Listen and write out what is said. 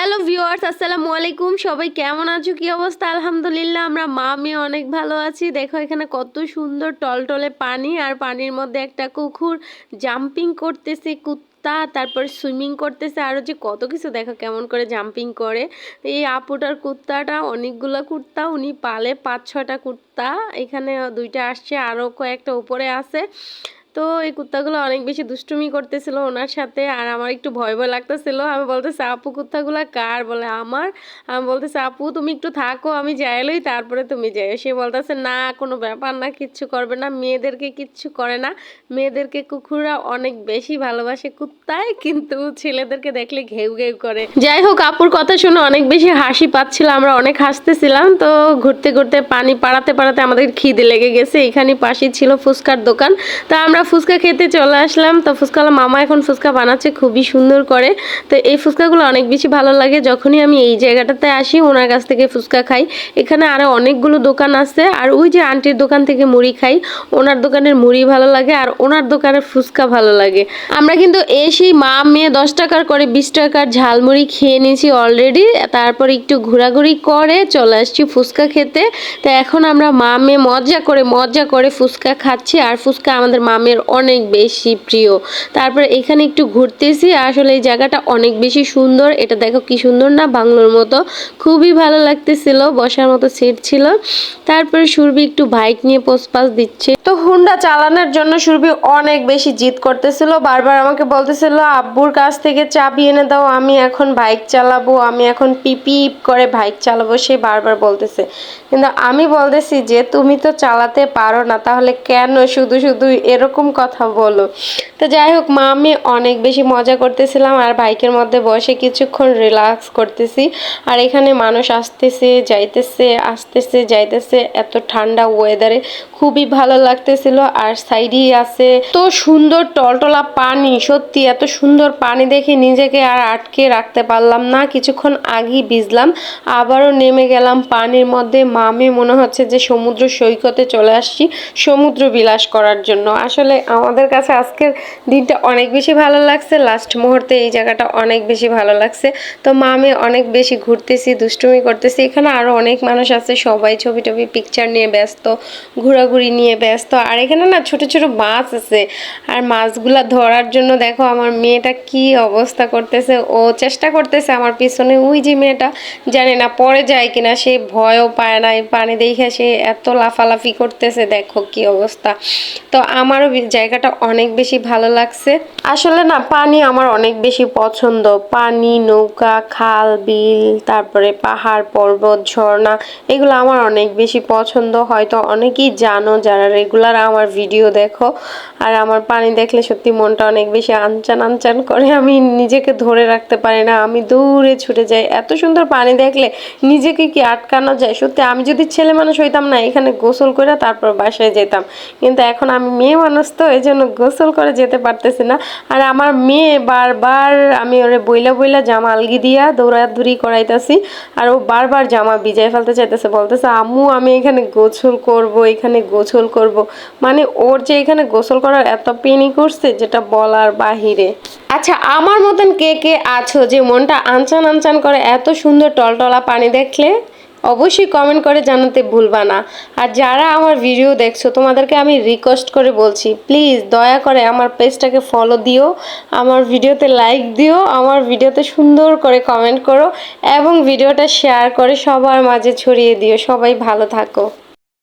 Hello viewers, আসসালামু আলাইকুম। সবাই কেমন আছো, কি অবস্থা? আলহামদুলিল্লাহ আমরা মা মেয়ে অনেক ভালো আছি। দেখো এখানে কত সুন্দর টলটলে পানি, আর পানির মধ্যে একটা কুকুর জাম্পিং করতেছে, কুত্তা তারপর সুইমিং করতেছে, আরও যে কত কিছু। দেখো কেমন করে জাম্পিং করে। এই আপুটার কুত্তাটা অনেকগুলো কুত্তা উনি পালে, 5-6টা কুত্তা। এখানে 2টা আসছে, আরও কয়েকটা উপরে আছে। তো এই কুত্তাগুলো অনেক বেশি দুষ্টুমি করতেছিল ওনার সাথে, আর আমার একটু ভয় ভয় লাগতেছিল। আমি বলতেছি আপু কুত্তাগুলা কার? বলে আমার। আমি বলতেছি আপু তুমি একটু থাকো, আমি যাইলই তারপরে তুমি যাই। সে বলতেছে না কোনো ব্যাপার না, কিচ্ছু করবে না, মেয়েদেরকে কিচ্ছু করে না, মেয়েদেরকে কুকুররা অনেক বেশি ভালোবাসে, কুত্তায় কিন্তু ছেলেদেরকে দেখলে ঘেউ ঘেউ করে। যাই হোক, আপুর কথা শুনে অনেক বেশি হাসি পাচ্ছিল, আমরা অনেক হাসতেছিলাম। তো ঘুরতে ঘুরতে পানি পাড়াতে পাড়াতে আমাদের খিদে লেগে গেছে। এখানে পাশে ছিল ফুচকার দোকান, তা আমরা ফুচকা খেতে চলে আসলাম। তো ফুচকাওয়ালা মামা এখন ফুচকা বানাচ্ছে খুবই সুন্দর করে। তো এই ফুচকাগুলো অনেক বেশি ভালো লাগে। যখনই আমি এই জায়গাটাতে আসি ওনার কাছ থেকে ফুচকা খাই। এখানে আরো অনেকগুলো দোকান আছে, আর ওই যে আন্টির দোকান থেকে মুড়ি খাই, ওনার দোকানের মুড়ি ভালো লাগে আর ওনার দোকানের ফুচকা ভালো লাগে। আমরা কিন্তু এসেই মা মেয়ে 10 টাকার করে 20 টাকার ঝালমুড়ি খেয়ে নিয়েছি অলরেডি। তারপর একটু ঘোরাঘুরি করে চলে আসছি ফুচকা খেতে। তো এখন আমরা মা মেয়ে মজা করে ফুচকা খাচ্ছি, আর ফুচকা আমাদের মামের অনেক বেশি প্রিয়। তারপর এখানে একটু ঘুরতেছি, আসলে এই জায়গাটা অনেক বেশি সুন্দর। এটা দেখো কি সুন্দর না, বাংলোর মতো, খুবই ভালো লাগতেছিল, বসার মতো সিট ছিল। তারপরে সুরভি একটু বাইক নিয়ে পোস্টপাস দিচ্ছে। তো হুন্ডা চালানোর জন্য সুরভি অনেক বেশি জিদ করতেছিল, বারবার আমাকে বলতেছিল আব্বুর কাছ থেকে চাবি এনে দাও, আমি এখন বাইক চালাবো, আমি এখন পিপি করে বাইক চালাবো, সে বারবার বলতেছে। কিন্তু আমি বলতেছি যে তুমি তো চালাতে পারো না, তাহলে কেন শুধু শুধু এরকম কথা বলো। তো যাই হোক, মা আমি অনেক বেশি মজা করতেছিলাম, আর বাইকের মধ্যে বসে কিছুক্ষণ রিল্যাক্স করতেছি। আর এখানে মানুষ আসতেছে যাইতেছে, এত ঠান্ডা ওয়েদারে খুবই ভালো লাগতেছিল। আর সাইডেই আছে তো সুন্দর টলটলা পানি, সত্যি এত সুন্দর পানি দেখে নিজেকে আর আটকে রাখতে পারলাম না, কিছুক্ষণ আগেই ভিজলাম, আবারও নেমে গেলাম পানির মধ্যে। মামে মনে হচ্ছে যে সমুদ্র সৈকতে চলে আসছি সমুদ্র বিলাস করার জন্য। আসলে আমাদের কাছে আজকের দিনটা অনেক বেশি ভালো লাগছে, লাস্ট মুহূর্তে এই জায়গাটা অনেক বেশি ভালো লাগছে। তো মামে অনেক বেশি ঘুরতেছি, দুষ্টুমি করতেছি। এখানে আরও অনেক মানুষ আছে, সবাই ছবি টবি পিকচার নিয়ে ব্যস্ত, ঘোরাঘুরি নিয়ে ব্যস্ত। আর এখানে না ছোট ছোট মাছ আছে, আর মাছগুলা ধরার জন্য দেখো আমার মেয়েটা কি অবস্থা করতেছে। ও চেষ্টা করতেছে আমার পিছনে, ওই যে মেয়েটা, জানি না পড়ে যায় কিনা, সে ভয়ও পায় না, পানি দেখে সে এত লাফালাফি করতেছে, দেখো কি অবস্থা। তো আমারও জায়গাটা অনেক বেশি ভালো লাগছে। আসলে না পানি আমার অনেক বেশি পছন্দ, পানি, নৌকা, খাল, বিল, তারপরে পাহাড় পর্বত, ঝর্ণা, এগুলো আমার অনেক বেশি পছন্দ। হয়তো অনেকেই জানো যারা রেগুলার আমার ভিডিও দেখো। আর আমার পানি দেখলে সত্যি মনটা অনেক বেশি আনচান করে, আমি নিজেকে ধরে রাখতে পারি না, আমি দূরে ছুটে যাই। এত সুন্দর পানি দেখলে নিজেকে কি আটকানো যায়? সত্যি আমি যদি ছেলে মানুষ হইতাম না, এখানে গোসল করে তারপর বাসায় যেতাম, কিন্তু এখন আমি মেয়ে মানুষ, তো এই জন্য গোসল করে যেতে পারতেছি না। আর আমার মেয়ে বারবার, আমি ওরে বইলা জামা আলগি দিয়া দৌড়াদৌড়ি করাইতেছি, আর ও বারবার জামা ভিজাই ফেলতে চাইতেছে, বলতেছে আম্মু আমি এখানে গোসল করব। মানে ওর যে এখানে গোসল করার এত পেনি করছে যেটা বলার বাহিরে। আচ্ছা, আমার মতন কে কে আছো যে মনটা আনচান করে এত সুন্দর টলটলা পানি দেখলে? অবশ্যই কমেন্ট করে জানাতে ভুলবা না। আর যারা আমার ভিডিও দেখছো তোমাদেরকে আমি রিকোয়েস্ট করে বলছি, প্লিজ দয়া করে আমার পেজটাকে ফলো দিও, আমার ভিডিওতে লাইক দিও, আমার ভিডিওতে সুন্দর করে কমেন্ট করো, এবং ভিডিওটা শেয়ার করে সবার মাঝে ছড়িয়ে দিও। সবাই ভালো থাকো।